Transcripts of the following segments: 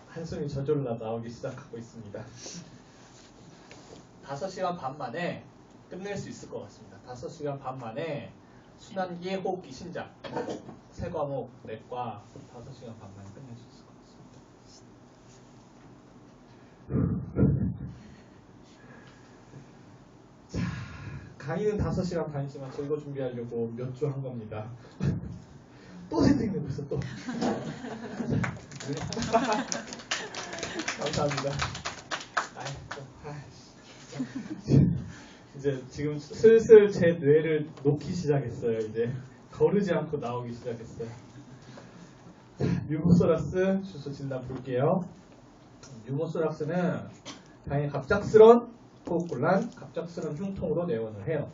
한숨이 저절로 나오기 시작하고 있습니다. 5시간 반 만에 끝낼 수 있을 것 같습니다. 5시간 반 만에 순환기, 호흡기, 신장 세 과목 내과 5시간 반 만에 끝낼 수 있을 것 같습니다. 자, 강의는 5시간 반이지만 저 이거 준비하려고 몇 주 한 겁니다. 또 선생님 있어 또. 감사합니다. 이제 지금 슬슬 제 뇌를 놓기 시작했어요. 이제 거르지 않고 나오기 시작했어요. 뉴모소라스 주소 진단 볼게요. 뉴모소라스는 당연히 갑작스런 호흡곤란, 갑작스런 흉통으로 내원을 해요.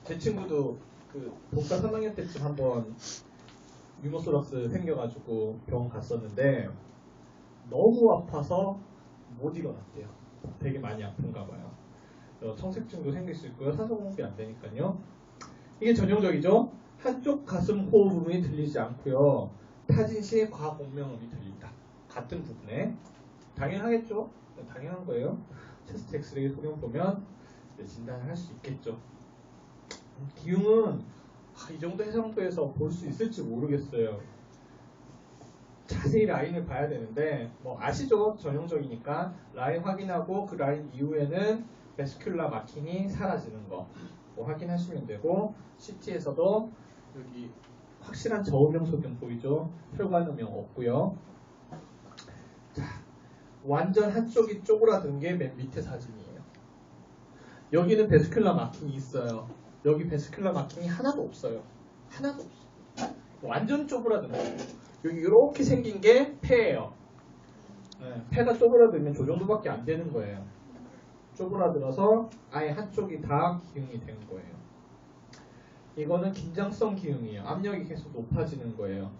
제 친구도 그 본과 3학년 때쯤 한번 뉴모소라스 생겨가지고 병원 갔었는데 너무 아파서 못 일어났대요. 되게 많이 아픈가 봐요. 청색증도 생길 수 있고요. 산소 공급이 안 되니까요. 이게 전형적이죠. 한쪽 가슴 호흡음이 들리지 않고요. 타진 시 과공명음이 들린다. 같은 부분에. 당연하겠죠. 당연한 거예요. 체스트 엑스레이 소견 보면 진단을 할 수 있겠죠. 기흉은 이 정도 해상도에서 볼 수 있을지 모르겠어요. 자세히 라인을 봐야 되는데 뭐 아시죠? 전형적이니까 라인 확인하고 그 라인 이후에는 베스큘라 마킹이 사라지는 거 확인하시면 되고 CT에서도 여기 확실한 저음영 소견 보이죠? 혈관음영 없고요. 자, 완전 한쪽이 쪼그라든 게 맨 밑에 사진이에요. 여기는 베스큘라 마킹이 있어요. 여기 베스큘라 마킹이 하나도 없어요. 하나도 없어. 완전 쪼그라든 거예요. 여기 이렇게 생긴 게 폐예요. 네, 폐가 쪼그라들면 저 정도밖에 안 되는 거예요. 쪼그라들어서 아예 한쪽이 다 기흉이 된 거예요. 이거는 긴장성 기흉이에요. 압력이 계속 높아지는 거예요.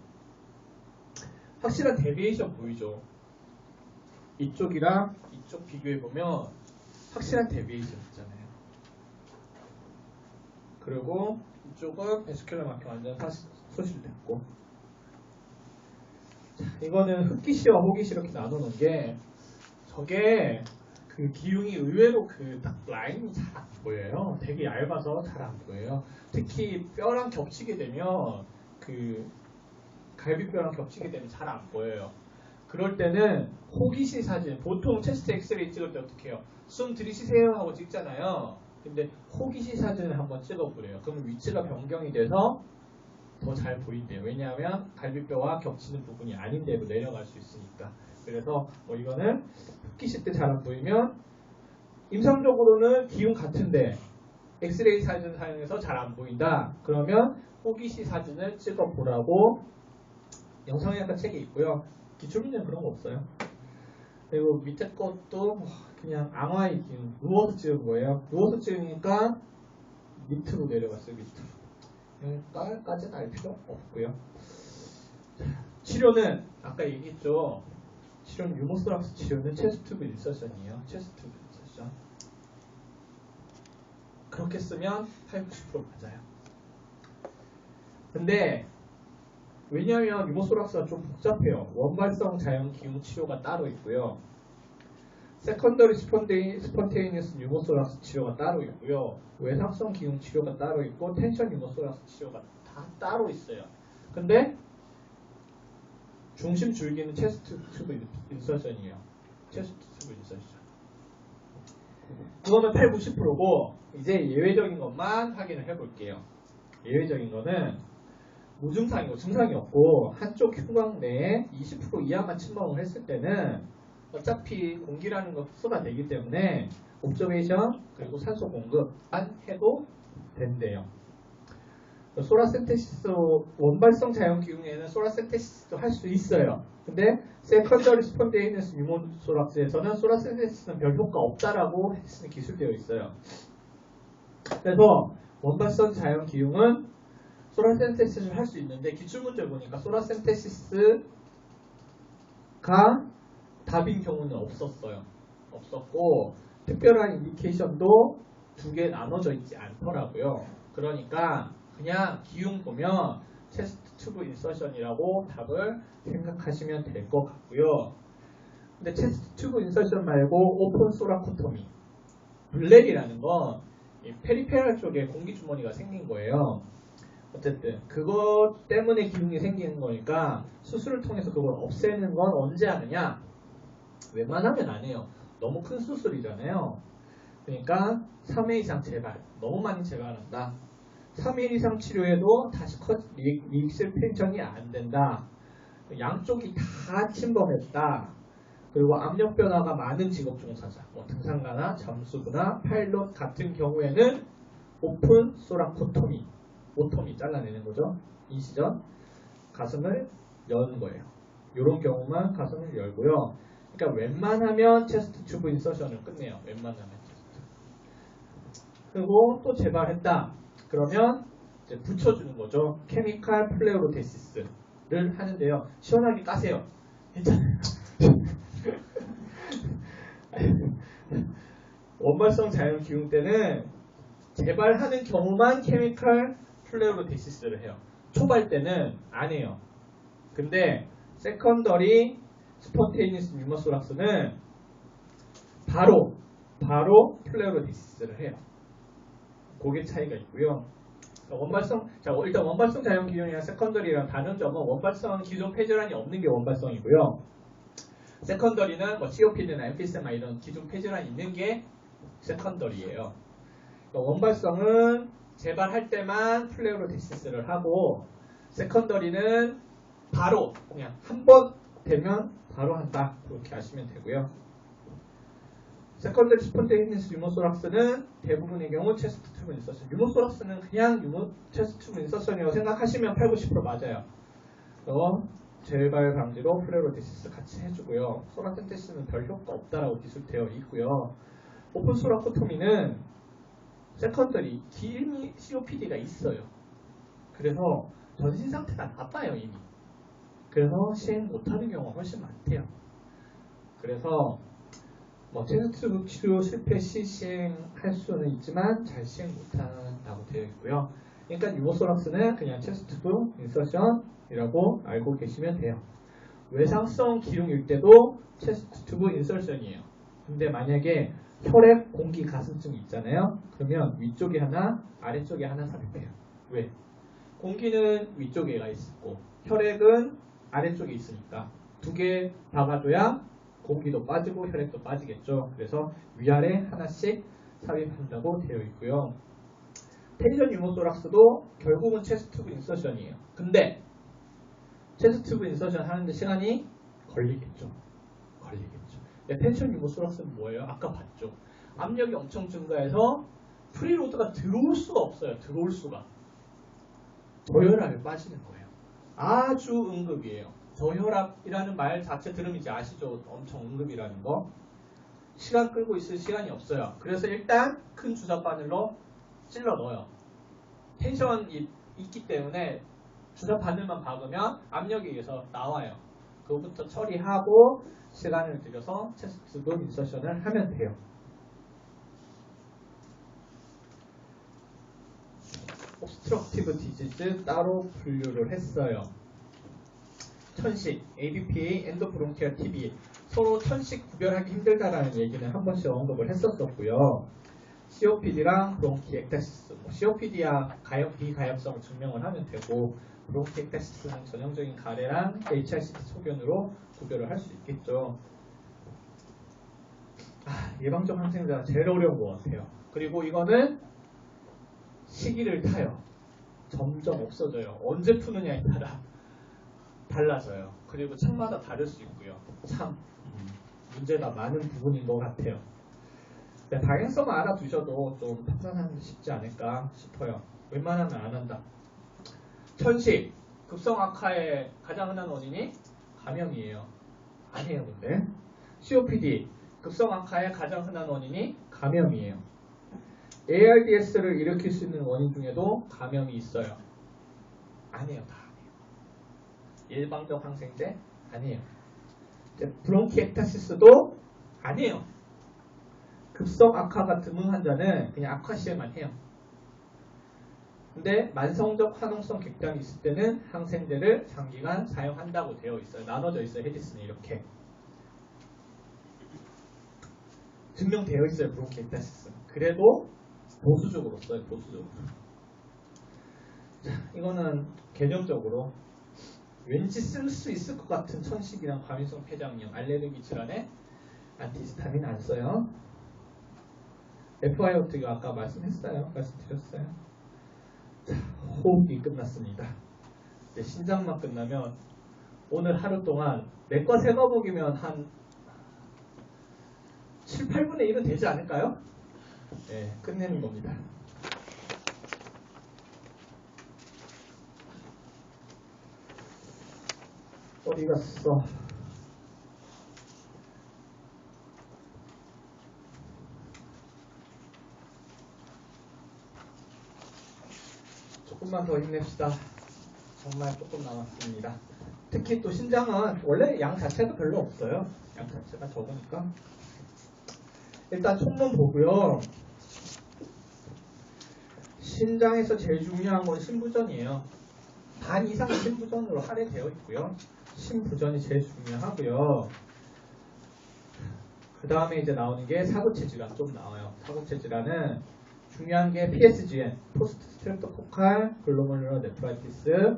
확실한 데비에이션 보이죠? 이쪽이랑 이쪽 비교해보면 확실한 데비에이션 있잖아요. 그리고 이쪽은 베스큘라 마킹 완전 소실됐고 이거는 흑기시와 호기시 이렇게 나누는 게 저게 그 기흉이 의외로 그 딱 라인이 잘 안 보여요. 되게 얇아서 잘 안 보여요. 특히 뼈랑 겹치게 되면 그 갈비뼈랑 겹치게 되면 잘 안 보여요. 그럴 때는 호기시 사진 보통 체스트 엑스레이 찍을 때 어떻게 해요? 숨 들이쉬세요 하고 찍잖아요. 근데 호기시 사진을 한번 찍어보래요. 그러면 위치가 변경이 돼서 더 잘 보인대요. 왜냐하면 갈비뼈와 겹치는 부분이 아닌 데로 내려갈 수 있으니까. 그래서 이거는 흑기시 때 잘 안 보이면 임상적으로는 기흉 같은데 엑스레이 사진 사용해서 잘 안 보인다. 그러면 호기시 사진을 찍어보라고 영상의학과 책에 있고요. 기출문제는 그런 거 없어요. 그리고 밑에 것도 그냥 앙화의 기흉 누워서 찍은 거예요. 누워서 찍으니까 밑으로 내려갔어요. 밑으로. 여기까지는 알 필요 없고요. 치료는 아까 얘기했죠. 치료는 유모소락스 치료는 체스트튜브 인서션이에요. 체스트튜브 인서션. 그렇게 쓰면 80~90% 맞아요. 근데 왜냐하면 유모소락스가 좀 복잡해요. 원발성 자연 기흉 치료가 따로 있고요. 세컨더리 스폰테이니어스 유모소락스 치료가 따로 있고요. 외상성 기흉 치료가 따로 있고 텐션 유모소락스 치료가 다 따로 있어요. 근데 중심 줄기는 체스트 튜브 인서션이에요. 체스트 튜브 인서션. 그거는 80~90%고 이제 예외적인 것만 확인을 해볼게요. 예외적인 거는 무증상이고 증상이 없고 한쪽 흉곽 내에 20% 이하만 침범을 했을 때는 어차피 공기라는 거 흡수가 되기 때문에 옵저베이션 그리고 산소 공급만 해도 된대요. 소라센테시스 원발성 자연기흉에는 소라센테시스도 할 수 있어요. 근데 세컨더리 스폰테이니어스 유모소락스에서는 소라센테시스는 별 효과 없다라고 기술되어 있어요. 그래서 원발성 자연기흉은 소라센테시스를 할 수 있는데 기출문제 보니까 소라센테시스가 답인 경우는 없었어요. 없었고 특별한 인디케이션도 두 개 나눠져 있지 않더라고요. 그러니까 그냥 기흉 보면 체스트 튜브 인서션이라고 답을 생각하시면 될 것 같고요. 근데 체스트 튜브 인서션 말고 오픈 소라코토미, 블랙이라는 건 이 페리페럴 쪽에 공기 주머니가 생긴 거예요. 어쨌든 그것 때문에 기흉이 생기는 거니까 수술을 통해서 그걸 없애는 건 언제 하느냐? 웬만하면 안 해요. 너무 큰 수술이잖아요. 그러니까 3회 이상 재발, 너무 많이 재발한다. 3일 이상 치료해도 다시 리익스펜션이 안 된다. 양쪽이 다 침범했다. 그리고 압력 변화가 많은 직업 종사자, 뭐 등산가나 잠수부나 파일럿 같은 경우에는 오픈 소라코토미, 오토미 잘라내는 거죠. 이 시전 가슴을 여는 거예요. 이런 경우만 가슴을 열고요. 그러니까 웬만하면 체스트 튜브 인서션을 끝내요. 웬만하면 체스트. 그리고 또 재발했다. 그러면 이제 붙여주는 거죠. 케미칼 플레우로테시스를 하는데요. 시원하게 까세요. 괜찮아요. 원발성 자연 기흉 때는 재발하는 경우만 케미칼 플레우로테시스를 해요. 초발 때는 안 해요. 근데 세컨더리 스폰테이니스 뉴머소락스는 바로 플레우로테시스를 해요. 그게 차이가 있고요. 일단 원발성 자연 기흉이랑 세컨더리랑 다른 점은 원발성은 기존 폐질환이 없는 게 원발성이고요. 세컨더리는 뭐 COPD나 엠피세마 이런 기존 폐질환이 있는 게 세컨더리예요. 원발성은 재발할 때만 플레우로테시스를 하고 세컨더리는 바로 그냥 한 번 되면 바로 한다. 그렇게 아시면 되고요. 세컨더리 스폰테이니스 유모소락스는 대부분의 경우 체스트 튜브 인서션. 유모소락스는 그냥 체스트 튜브 인서션이라고 생각하시면 80-90% 맞아요. 재발 방지로 플레우로테시스 같이 해주고요. 소라센테시스는 별 효과 없다라고 기술되어 있고요. 오픈 소라코토미는 세컨더리 기름이 COPD가 있어요. 그래서 전신 상태가 나빠요 이미. 그래서 시행 못하는 경우가 훨씬 많대요. 그래서 뭐 체스트 치료 실패 시 시행할 수는 있지만 잘 시행 못한다고 되어 있고요. 그러니까 유모소락스는 그냥 체스트 인서션이라고 알고 계시면 돼요. 외상성 기흉일 때도 체스트 튜브 인서션이에요. 근데 만약에 혈액 공기 가슴증 있잖아요. 그러면 위쪽에 하나, 아래쪽에 하나 삽입해요. 왜? 공기는 위쪽에가 있고 혈액은 아래쪽에 있으니까 두 개 박아줘야 공기도 빠지고 혈액도 빠지겠죠. 그래서 위아래 하나씩 삽입한다고 되어 있고요. 텐션 유모소락스도 결국은 체스트 튜브 인서션이에요. 근데 체스트 튜브 인서션 하는데 시간이 걸리겠죠. 텐션 유모소락스는 뭐예요? 아까 봤죠. 압력이 엄청 증가해서 프리로드가 들어올 수가 없어요. 들어올 수가. 저혈압에 빠지는 거예요. 아주 응급이에요. 저혈압이라는 말 자체 들으면 이제 아시죠? 엄청 응급이라는 거. 시간 끌고 있을 시간이 없어요. 그래서 일단 큰 주사 바늘로 찔러 넣어요. 텐션이 있기 때문에 주사 바늘만 박으면 압력에 의해서 나와요. 그거부터 처리하고 시간을 들여서 체스트 튜브 인서션을 하면 돼요. 옵스트럭티브 디지즈 따로 분류를 했어요. 천식, ABPA, 엔도브론키얼 TB 서로 천식 구별하기 힘들다라는 얘기는 한 번씩 언급을 했었고요. COPD랑 브론키엑타시스, COPD야 비가역성을 증명을 하면 되고 브론키엑타시스는 전형적인 가래랑 HRCT 소견으로 구별을 할 수 있겠죠. 예방적 항생제가 제일 어려운 것 같아요. 그리고 이거는 시기를 타요. 점점 없어져요. 언제 푸느냐에 따라 달라져요. 그리고 책마다 다를 수 있고요. 참 문제가 많은 부분인 것 같아요. 네, 방향성을 알아두셔도 좀 판단하는 게 쉽지 않을까 싶어요. 웬만하면 안 한다. 천식, 급성 악화의 가장 흔한 원인이 감염이에요. 아니에요, 근데. COPD, 급성 악화의 가장 흔한 원인이 감염이에요. ARDS를 일으킬 수 있는 원인 중에도 감염이 있어요. 아니에요, 다 아니에요. 일방적 항생제 아니에요. 브론키엑타시스도 아니에요. 급성 악화가 드문 환자는 그냥 악화 시에만 해요. 근데 만성적 화농성 객장이 있을 때는 항생제를 장기간 사용한다고 되어 있어요. 나눠져 있어요. 헤디스는 이렇게. 증명되어 있어요. 브론키에타시스는. 그래도 보수적으로 써요. 보수적으로. 자, 이거는 개념적으로 왠지 쓸 수 있을 것 같은 천식이랑 과민성 폐장염, 알레르기 질환에 안티히스타민 안 써요. FIOT가 아까 말씀드렸어요. 자, 호흡이 끝났습니다. 이제 신장만 끝나면 오늘 하루 동안 내과 세과목이면 한 7, 8분의 1은 되지 않을까요? 네, 끝내는 겁니다. 어디 갔어? 조금만 더 힘냅시다. 정말 조금 남았습니다. 특히 또 신장은 원래 양 자체도 별로 없어요. 양 자체가 적으니까. 일단 총론 보고요. 신장에서 제일 중요한 건 신부전이에요. 반 이상 신부전으로 할애되어 있고요. 신부전이 제일 중요하고요. 그 다음에 이제 나오는 게 사고체 질환 좀 나와요. 사고체 질환은 중요한 게 PSGN, 포스트 스트랩토코칼 글로메룰러 네프라이티스,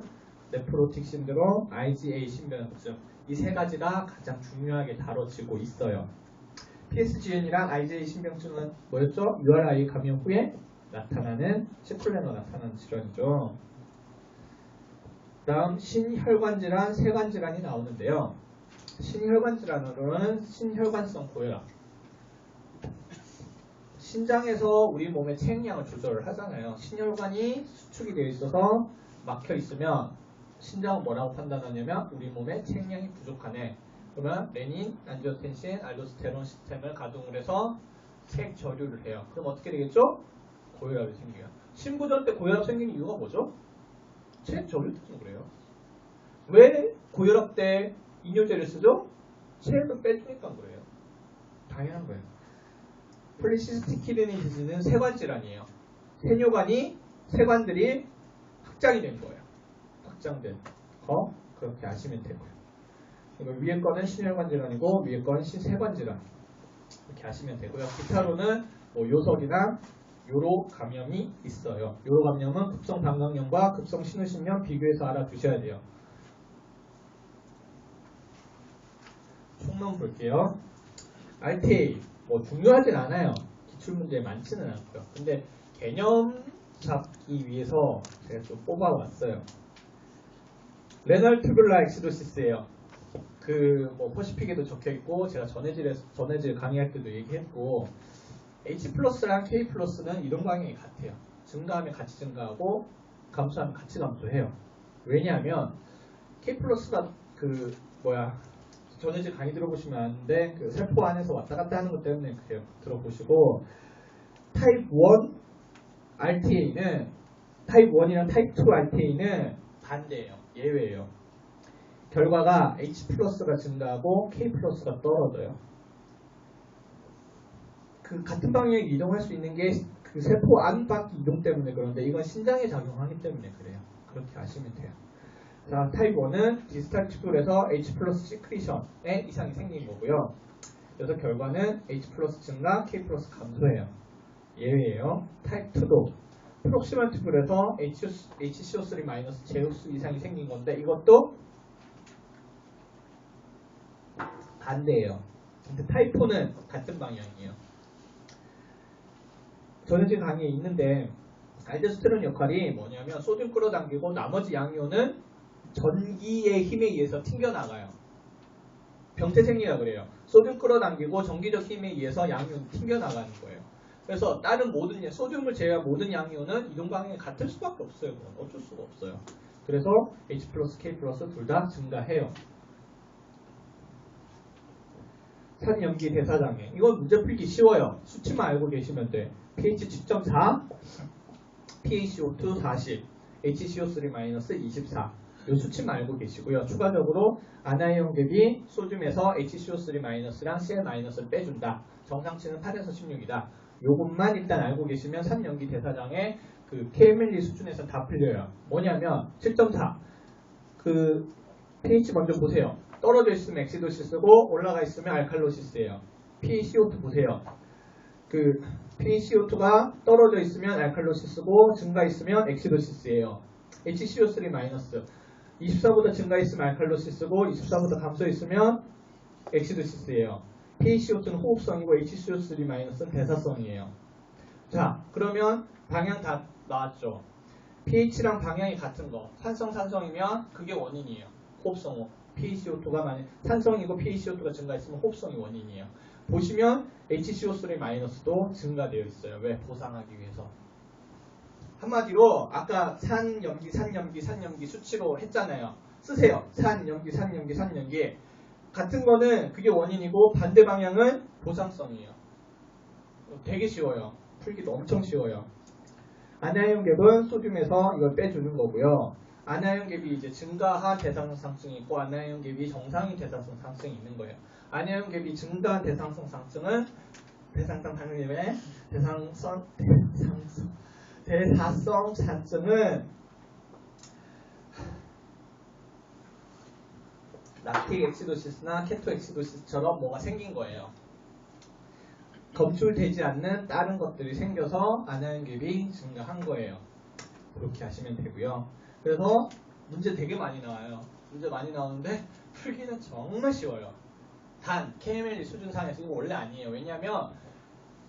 네프로틱 신드롬, IgA 신변증 이 세 가지가 가장 중요하게 다뤄지고 있어요. PSGN이랑 IgA 신병증은 뭐였죠? URI 감염 후에 나타나는 시클레너 나타나는 질환이죠. 다음 신혈관 질환, 세관 질환이 나오는데요. 신혈관 질환으로는 신혈관성 고혈압. 신장에서 우리 몸의 체액량을 조절을 하잖아요. 신혈관이 수축이 되어 있어서 막혀 있으면 신장은 뭐라고 판단하냐면 우리 몸의 체액량이 부족하네. 그러면 레닌, 안지오텐신, 알도스테론 시스템을 가동을 해서 체액 저류를 해요. 그럼 어떻게 되겠죠? 고혈압이 생겨요. 신부전 때 고혈압 생기는 이유가 뭐죠? 체액 저류 때문에 그래요. 왜 고혈압 때 이뇨제를 쓰죠? 체액을 빼주니까 그래요. 당연한 거예요. 폴리시스틱 키드니 디지즈는 세관 질환이에요. 세뇨관이 세관들이 확장이 된 거예요. 확장된 거 그렇게 아시면 되고요. 이거 위에 거는 신혈관 질환이고 위에 거는 신세관 질환 이렇게 아시면 되고요. 기타로는 뭐 요석이나 요로 감염이 있어요. 요로 감염은 급성 방광염과 급성 신우신염 비교해서 알아두셔야 돼요. 총론 볼게요. RTA 뭐 중요하진 않아요. 기출문제 많지는 않고요. 근데 개념 잡기 위해서 제가 좀 뽑아왔어요. 레널 튜뷸라 엑시도시스예요. 그 뭐 퍼시픽에도 적혀있고 제가 전해질 강의할 때도 얘기했고 H 플러스랑 K 플러스는 이동 방향이 같아요. 증가하면 같이 증가하고 감소하면 같이 감소해요. 왜냐하면 K 플러스가 그 전해질 강의 들어보시면 아는데 그 세포 안에서 왔다 갔다 하는 것 때문에 그래요. 들어보시고 타입 1 RTA는 타입 1이랑 타입 2 RTA는 반대예요. 예외예요. 결과가 H 플러스가 증가하고 K 플러스가 떨어져요. 그 같은 방향에 이동할 수 있는 게 그 세포 안바퀴 이동 때문에 그런데 이건 신장에 작용하기 때문에 그래요. 그렇게 아시면 돼요. 자, 타입 1은 디스탈 튜뷸에서 H 플러스 시크리션에 이상이 생긴 거고요. 그래서 결과는 H 플러스 증가, K 플러스 감소예요. 예외예요. 타입 2도 프록시멀 튜뷸에서 HCO3 마이너스 제우스 이상이 생긴 건데 이것도 반대예요. 근데 타입 4는 같은 방향이에요. 전해질 강의에 있는데 알도스테론 역할이 뭐냐면 소듐 끌어당기고 나머지 양이온은 전기의 힘에 의해서 튕겨나가요. 병태생리라 그래요. 소듐 끌어당기고 전기적 힘에 의해서 양이온이 튕겨나가는 거예요. 그래서 다른 모든 소듐을 제외한 모든 양이온은 이동 방향이 같을 수밖에 없어요. 그건 어쩔 수가 없어요. 그래서 H 플러스 K 플러스 둘 다 증가해요. 산염기 대사장애. 이건 문제 풀기 쉬워요. 수치만 알고 계시면 돼. pH 10.4, PaCO2 40, HCO3-24. 이 수치만 알고 계시고요. 추가적으로 아나이온 갭이 소듐에서 HCO3-랑 Cl-를 빼준다. 정상치는 8에서 16이다. 요것만 일단 알고 계시면 산염기 대사장애 그 KMLE 수준에서 다 풀려요. 뭐냐면 7.4 그 pH 먼저 보세요. 떨어져 있으면 엑시도시스고 올라가 있으면 알칼로시스예요. PaCO2 보세요. 그 PaCO2가 떨어져 있으면 알칼로시스고 증가 있으면 엑시도시스예요. HCO3 마이너스 24보다 증가 있으면 알칼로시스고 24보다 감소 있으면 엑시도시스예요. PaCO2는 호흡성이고 HCO3 마이너스는 대사성이에요. 자, 그러면 방향 다 나왔죠. pH랑 방향이 같은 거 산성이면 그게 원인이에요. 호흡성 PaCO2가 만약 산성이고 PaCO2가 증가했으면 호흡성이 원인이에요. 보시면 HCO3 마이너스도 증가되어 있어요. 왜? 보상하기 위해서. 한마디로 아까 산염기 수치로 했잖아요. 쓰세요. 산염기 같은 거는 그게 원인이고 반대 방향은 보상성이에요. 되게 쉬워요. 풀기도 엄청 쉬워요. 아나이온 갭은 소듐에서 이걸 빼주는 거고요. 아나이온 갭이 이제 증가한 대상성 상증이 있고 아나이온 갭이 정상인 대상성 상증이 있는 거예요. 아나이온 갭이 증가한 대상성 상증은 대사성 산증은 락틱 엑시도시스나 케토 엑시도시스처럼 뭐가 생긴 거예요. 검출되지 않는 다른 것들이 생겨서 아나이온 갭이 증가한 거예요. 그렇게 하시면 되고요. 그래서 문제 되게 많이 나와요. 문제 많이 나오는데 풀기는 정말 쉬워요. 단 KMLE 수준상에서 이거 원래 아니에요. 왜냐하면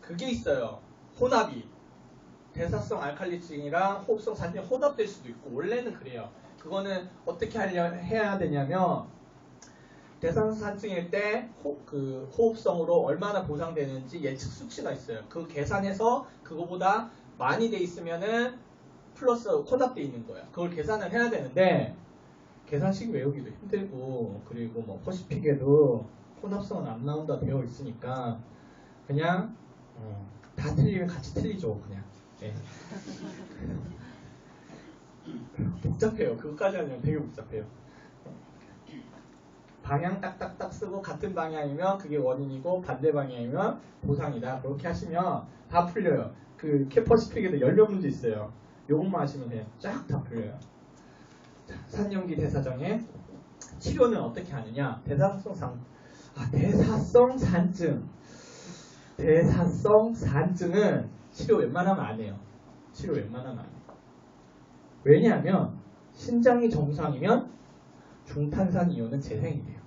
그게 있어요. 혼합이 대사성 알칼리증이랑 호흡성 산증이 혼합될 수도 있고 원래는 그래요. 그거는 어떻게 해야 되냐면 대사성 산증일 때 호흡성으로 얼마나 보상되는지 예측 수치가 있어요. 그 계산해서 그거보다 많이 돼 있으면은 플러스 혼합돼 있는 거예요. 그걸 계산을 해야 되는데 계산식 외우기도 힘들고 그리고 뭐 퍼시픽에도 혼합성은 안 나온다 되어 있으니까 그냥 다 틀리면 같이 틀리죠. 그냥. 네. 복잡해요. 그것까지 하면 되게 복잡해요. 방향 딱딱딱 쓰고 같은 방향이면 그게 원인이고 반대 방향이면 보상이다. 그렇게 하시면 다 풀려요. 그 캐퍼시픽에도 10명 문제 있어요. 요것만 하시면 돼요. 쫙 다 풀려요. 산염기 대사정의 치료는 어떻게 하느냐? 대사성 산증은 치료 웬만하면 안 해요. 왜냐하면 신장이 정상이면 중탄산 이온은 재생이 돼요.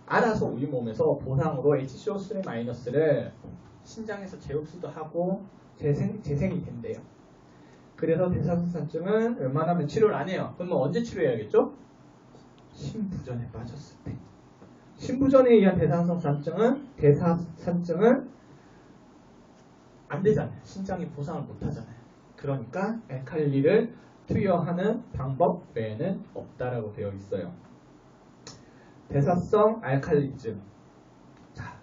알아서 우리 몸에서 보상으로 HCO3-를 신장에서 재흡수도 하고 재생이 된대요. 그래서 대사성산증은 웬만하면 치료를 안 해요. 그러면 언제 치료해야겠죠? 신부전에 빠졌을 때. 신부전에 의한 대사성산증은 안 되잖아요. 신장이 보상을 못 하잖아요. 그러니까 알칼리를 투여하는 방법 외에는 없다라고 되어 있어요. 대사성 알칼리증. 자,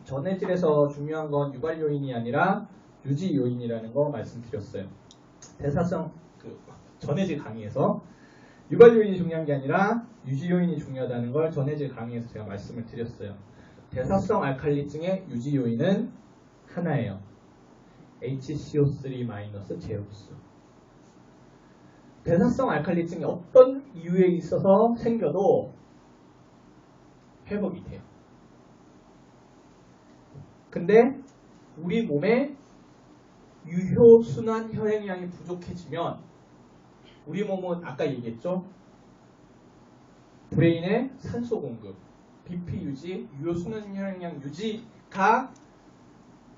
전해질에서 중요한 건 유발 요인이 아니라 유지 요인이라는 거 말씀드렸어요. 대사성 전해질 강의에서 유발 요인이 중요한 게 아니라 유지 요인이 중요하다는 걸 전해질 강의에서 제가 말씀을 드렸어요. 대사성 알칼리증의 유지 요인은 하나예요. HCO3- 재흡수. 대사성 알칼리증이 어떤 이유에 있어서 생겨도 회복이 돼요. 근데 우리 몸에 유효순환 혈액량이 부족해지면 우리 몸은 아까 얘기했죠? 브레인의 산소 공급, BP 유지, 유효순환 혈액량 유지가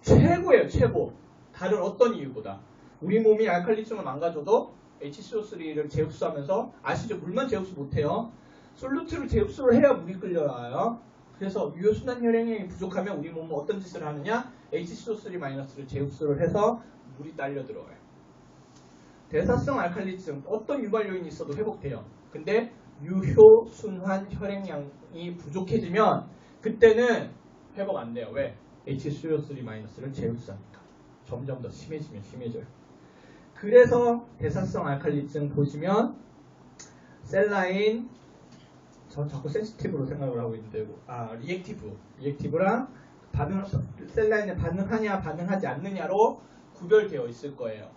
최고예요. 최고. 다른 어떤 이유보다. 우리 몸이 알칼리증을 망가져도 HCO3를 재흡수하면서 아시죠? 물만 재흡수 못해요. 솔루트를 재흡수를 해야 물이 끌려와요. 그래서 유효순환 혈액량이 부족하면 우리 몸은 어떤 짓을 하느냐? HCO3-를 재흡수를 해서 물이 딸려 들어와요. 대사성 알칼리증 어떤 유발 요인이 있어도 회복돼요. 근데 유효순환 혈액량이 부족해지면 그때는 회복 안 돼요. 왜? HCO3-를 재흡수하니까. 점점 더 심해지면 심해져요. 그래서 대사성 알칼리증 보시면 셀라인 전 자꾸 센시티브로 생각을 하고 있는데 리액티브랑 셀라인에 반응하냐 반응하지 않느냐로 구별되어 있을 거예요.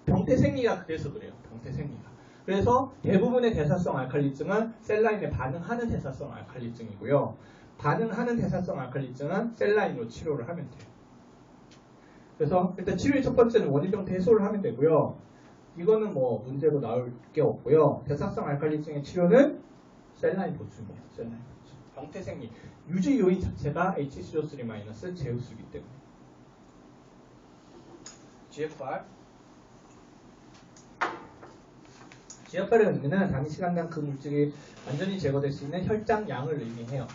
병태생리가 그래서 그래요. 병태생리가. 그래서 대부분의 대사성 알칼리증은 셀라인에 반응하는 대사성 알칼리증이고요. 반응하는 대사성 알칼리증은 셀라인으로 치료를 하면 돼요. 그래서 일단 치료의 첫 번째는 원인병태 해소를 하면 되고요. 이거는 뭐 문제로 나올 게 없고요. 대사성 알칼리증의 치료는 셀라인 보충이에요. 셀라인 보충. 병태생리. 유지 요인 자체가 HCO3- 제우스이기 때문에. GFR. GFR의 의미는 단위 시간당 그 물질이 완전히 제거될 수 있는 혈장량을 의미해요.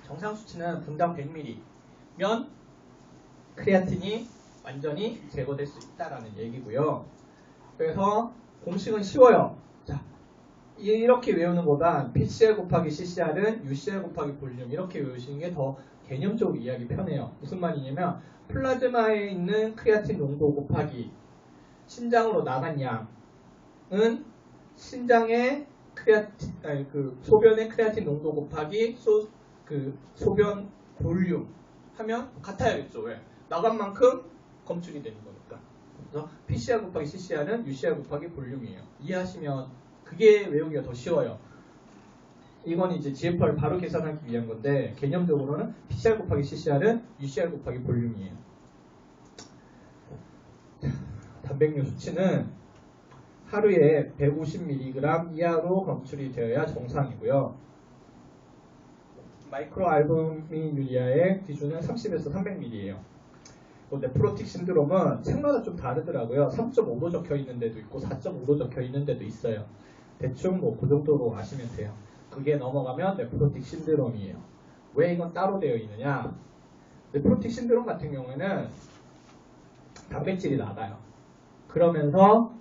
정상 수치는 분당 100ml면 크레아틴이 완전히 제거될 수 있다라는 얘기고요. 그래서 공식은 쉬워요. 자, 이렇게 외우는 것보다 PCR 곱하기 CCR은 UCR 곱하기 볼륨 이렇게 외우시는 게 더 개념적으로 이해하기 편해요. 무슨 말이냐면 플라즈마에 있는 크레아틴 농도 곱하기 신장으로 나간 양은 신장의 소변의 크레아틴 농도 곱하기 소변 볼륨 하면 같아야겠죠. 왜? 나간 만큼 검출이 되는 거니까. 그래서 PCR 곱하기 CCR은 UCR 곱하기 볼륨이에요. 이해하시면 그게 외우기가 더 쉬워요. 이건 이제 GFR을 바로 계산하기 위한 건데 개념적으로는 PCR 곱하기 CCR은 UCR 곱하기 볼륨이에요. 단백뇨 수치는 하루에 150mg 이하로 검출이 되어야 정상이고요. 마이크로 알부미누리아의 기준은 30에서 300ml예요. 네프로틱 신드롬은 책마다 좀 다르더라고요. 3.5로 적혀 있는 데도 있고 4.5로 적혀 있는 데도 있어요. 대충 뭐 그 정도로 아시면 돼요. 그게 넘어가면 네프로틱 신드롬이에요. 왜 이건 따로 되어 있느냐? 네프로틱 신드롬 같은 경우에는 단백질이 나가요. 그러면서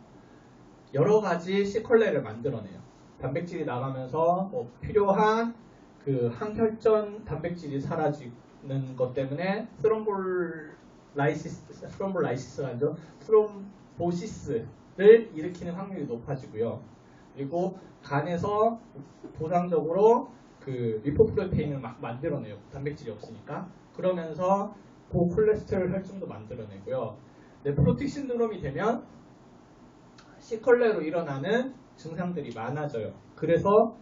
여러 가지 시컬레를 만들어내요. 단백질이 나가면서 뭐 필요한 그 항혈전 단백질이 사라지는 것 때문에 스롬볼라이시스가 아니죠. 스롬보시스를 일으키는 확률이 높아지고요. 그리고 간에서 보상적으로 그 리포프로테인을 막 만들어내요. 단백질이 없으니까. 그러면서 고콜레스테롤 혈중도 만들어내고요. 네프로틱 신드롬이 되면 시컬레로 일어나는 증상들이 많아져요. 그래서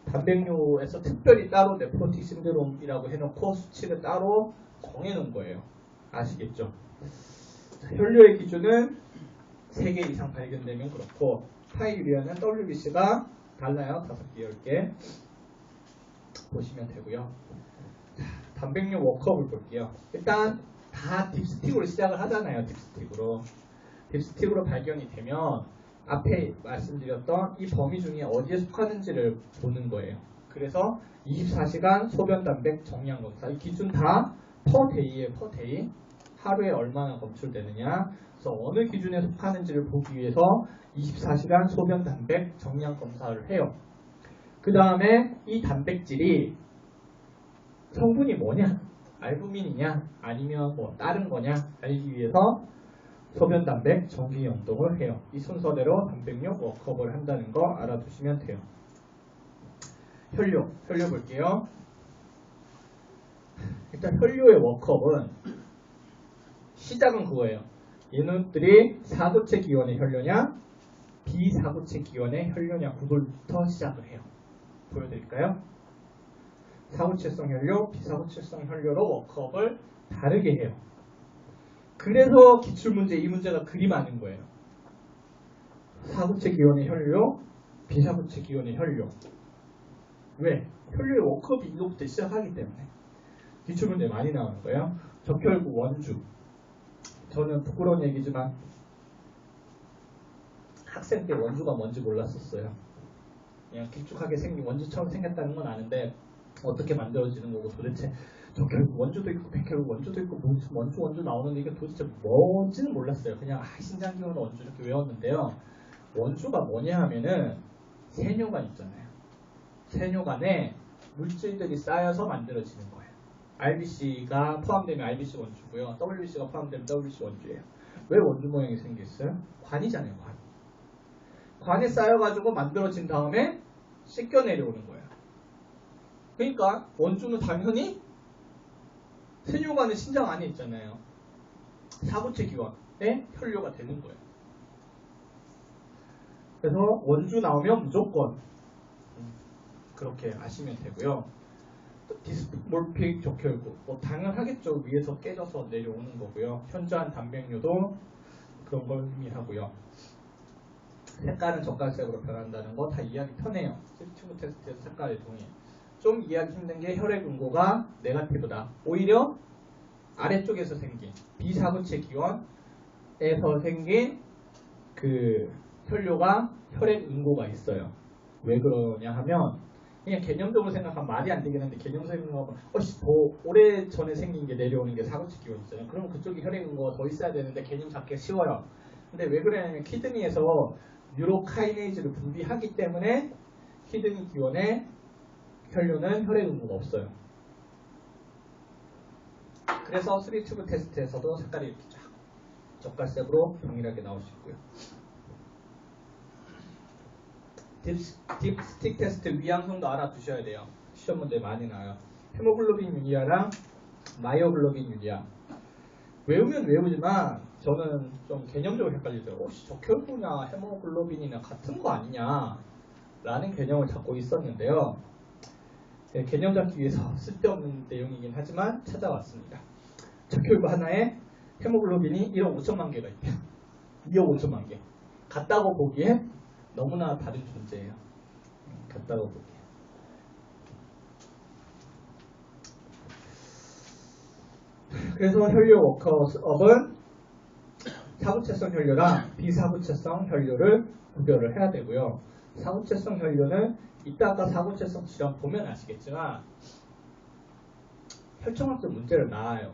단백뇨에서 특별히 따로 네프로틱 신드롬이라고 해놓고 수치를 따로 정해놓은 거예요. 아시겠죠? 혈뇨의 기준은 3개 이상 발견되면 그렇고 파이유리아는 WBC가 달라요. 5개, 10개 보시면 되고요. 단백뇨 워크업을 볼게요. 일단 다 딥스틱으로 시작을 하잖아요. 딥스틱으로 발견이 되면 앞에 말씀드렸던 이 범위 중에 어디에 속하는지를 보는 거예요. 그래서 24시간 소변 단백 정량 검사 이 기준 다 퍼데이에 퍼데이 하루에 얼마나 검출되느냐 그래서 어느 기준에 속하는지를 보기 위해서 24시간 소변 단백 정량 검사를 해요. 그 다음에 이 단백질이 성분이 뭐냐 알부민이냐 아니면 뭐 다른 거냐 알기 위해서 소변 단백 정기 연동을 해요. 이 순서대로 단백뇨 워크업을 한다는 거 알아두시면 돼요. 혈뇨 볼게요. 일단 혈뇨의 워크업은 시작은 그거예요. 얘네들이 사구체 기원의 혈뇨냐 비사구체 기원의 혈뇨냐 그걸부터 시작을 해요. 보여드릴까요? 사구체성 혈뇨, 비사구체성 혈뇨로 워크업을 다르게 해요. 그래서 기출문제 이 문제가 그리 많은 거예요. 사구체 기원의 혈뇨, 비사구체 기원의 혈뇨. 왜? 혈뇨의 워크업이 이거부터 시작하기 때문에 기출문제 많이 나오는 거예요. 적혈구 원주. 저는 부끄러운 얘기지만 학생 때 원주가 뭔지 몰랐었어요. 그냥 길쭉하게 생긴 원주처럼 생겼다는 건 아는데 어떻게 만들어지는 거고 도대체 적혈구 원주도 있고 백혈구 원주도 있고 무슨 원주 나오는데 이게 도대체 뭔지는 몰랐어요. 그냥 신장기원 원주 이렇게 외웠는데요. 원주가 뭐냐 하면은 세뇨관 있잖아요. 세뇨관에 물질들이 쌓여서 만들어지는 거예요. RBC가 포함되면 RBC 원주고요. WBC가 포함되면 WBC 원주예요. 왜 원주 모양이 생겼어요? 관이잖아요. 관에 쌓여가지고 만들어진 다음에 씻겨 내려오는 거예요. 그러니까 원주는 당연히 세뇨관은 신장 안에 있잖아요. 사구체 기관에 혈뇨가 되는 거예요. 그래서 원주 나오면 무조건 그렇게 아시면 되고요. 디스몰픽 적혈구, 뭐 당연하겠죠. 위에서 깨져서 내려오는 거고요. 현저한 단백뇨도 그런 걸 의미하고요. 색깔은 젓갈색으로 변한다는 거 다 이해하기 편해요. 스리튜브 테스트에서 색깔이 동의해요. 좀 이해하기 힘든 게 혈액 응고가 네거티브다. 오히려 아래쪽에서 생긴 비사구체 기원에서 생긴 그 혈뇨가 혈액 응고가 있어요. 왜 그러냐 하면 그냥 개념적으로 생각하면 말이 안 되긴 한데 개념적으로 생각하면 더 오래 전에 생긴 게 내려오는 게 사구체 기원 있잖아요. 그럼 그쪽이 혈액 응고가 더 있어야 되는데 개념 잡기가 쉬워요. 근데 왜 그러냐면 키드니에서 뉴로카이네이즈를 분비하기 때문에 키드니 기원에 혈뇨는 혈액 응고가 없어요. 그래서 3튜브 테스트에서도 색깔이 이렇게 쫙 젓갈색으로 동일하게 나올 수 있고요. 딥스틱 테스트 위양성도 알아두셔야 돼요. 시험 문제 많이 나와요. 헤모글로빈 유리아랑 마이오글로빈 유리아. 외우면 외우지만 저는 좀 개념적으로 헷갈리더라고요. 혹시 적혈구나 헤모글로빈이나 같은 거 아니냐 라는 개념을 잡고 있었는데요. 네, 개념 잡기 위해서 쓸데없는 내용이긴 하지만 찾아왔습니다. 적혈구 하나에 헤모글로빈이 1억 5천만 개가 있대요. 2억 5천만 개. 같다고 보기에 너무나 다른 존재예요. 같다고 보기에. 그래서 혈뇨 워크업은 사구체성 혈뇨랑 비사구체성 혈뇨를 구별을 해야 되고요. 사구체성 혈뇨는 이따가 사구체성 질환 보면 아시겠지만 혈청학적 문제를 낳아요.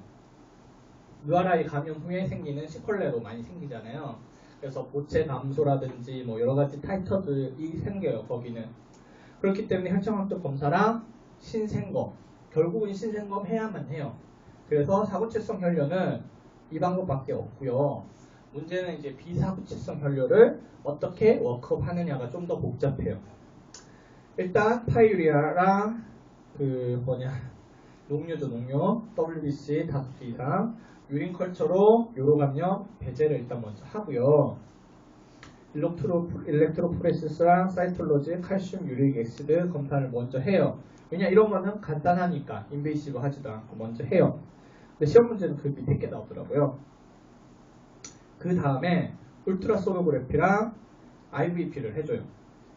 URI 감염 후에 생기는 시콜레로 많이 생기잖아요. 그래서 보체 감소라든지 뭐 여러 가지 타이터들이 생겨요. 거기는. 그렇기 때문에 혈청학적 검사랑 신생검, 결국은 신생검 해야만 해요. 그래서 사구체성 혈뇨는 이 방법밖에 없고요. 문제는 이제 비사구체성 혈뇨를 어떻게 워크업 하느냐가 좀 더 복잡해요. 일단 파이유리아랑 녹류죠. 녹류, WBC 5개 이상, 유린 컬처로 요로감염 배제를 일단 먼저 하고요. 일렉트로포레시스랑 사이톨로지, 칼슘 유릭 엑시드 검사를 먼저 해요. 왜냐 이런 거는 간단하니까 인베이시브 하지도 않고 먼저 해요. 근데 시험 문제는 그 밑에 게 나오더라고요. 그 다음에 울트라소노그래피랑 IVP를 해줘요.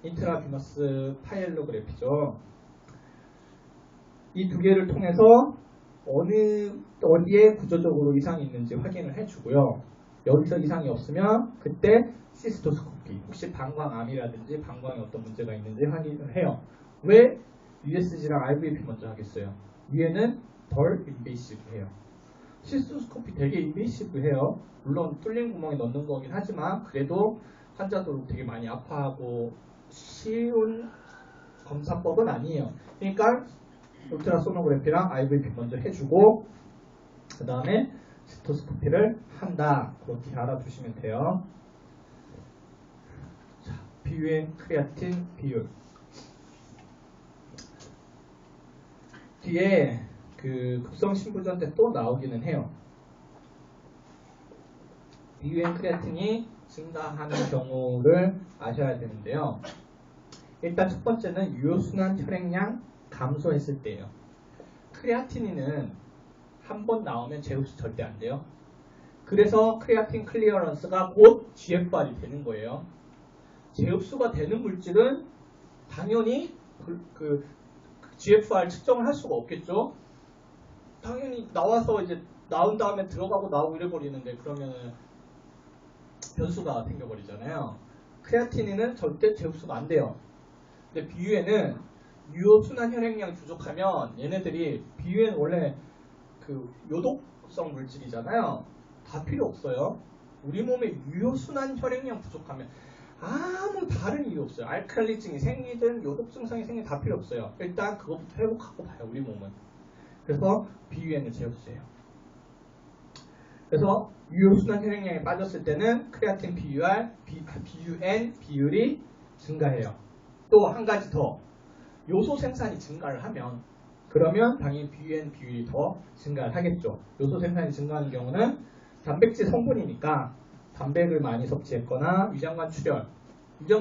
인트라비너스 파이엘로그래피죠. 이 두 개를 통해서 어디에 구조적으로 이상이 있는지 확인을 해주고요. 여기서 이상이 없으면 그때 시스토스코피, 혹시 방광암이라든지 방광에 어떤 문제가 있는지 확인을 해요. 왜 USG랑 IVP 먼저 하겠어요? 위에는 덜 인베이시브해요. 시스토스코피 되게 인베이시브해요. 물론 뚫린 구멍에 넣는 거긴 하지만 그래도 환자도 되게 많이 아파하고 쉬운 검사법은 아니에요. 그러니까 울트라소노그래피랑 IVP 먼저 해주고 그 다음에 시토스코피를 한다. 그렇게 알아두시면 돼요. 자, 비유엔 크레아틴 비율. 뒤에 그 급성 신부전 때 또 나오기는 해요. 비유엔 크레아틴이 증가하는 경우를 아셔야 되는데요. 일단 첫 번째는 유효순환 혈액량 감소했을 때예요. 크레아티닌은 한 번 나오면 재흡수 절대 안 돼요. 그래서 크레아틴 클리어런스가 곧 GFR이 되는 거예요. 재흡수가 되는 물질은 당연히 그 GFR 측정을 할 수가 없겠죠. 당연히 나와서 이제 나온 다음에 들어가고 나오고 이래버리는데 그러면은 변수가 생겨버리잖아요. 크레아티닌은 절대 재흡수가 안 돼요. 근데 비유에는 유효순환 혈액량 부족하면 얘네들이 비유에는 원래 그 요독성 물질이잖아요. 다 필요 없어요. 우리 몸에 유효순환 혈액량 부족하면 아무 다른 이유 없어요. 알칼리증이 생기든 요독 증상이 생기든 다 필요 없어요. 일단 그것부터 회복하고 봐요. 우리 몸은. 그래서 비유에는 재흡수예요. 그래서 유효순환 혈액량이 빠졌을 때는 크레아틴 BUN 비율이 증가해요. 또 한 가지 더 요소 생산이 증가를 하면 그러면 당연히 BUN 비율이 더 증가를 하겠죠. 요소 생산이 증가하는 경우는 단백질 성분이니까 단백을 많이 섭취했거나 위장관 출혈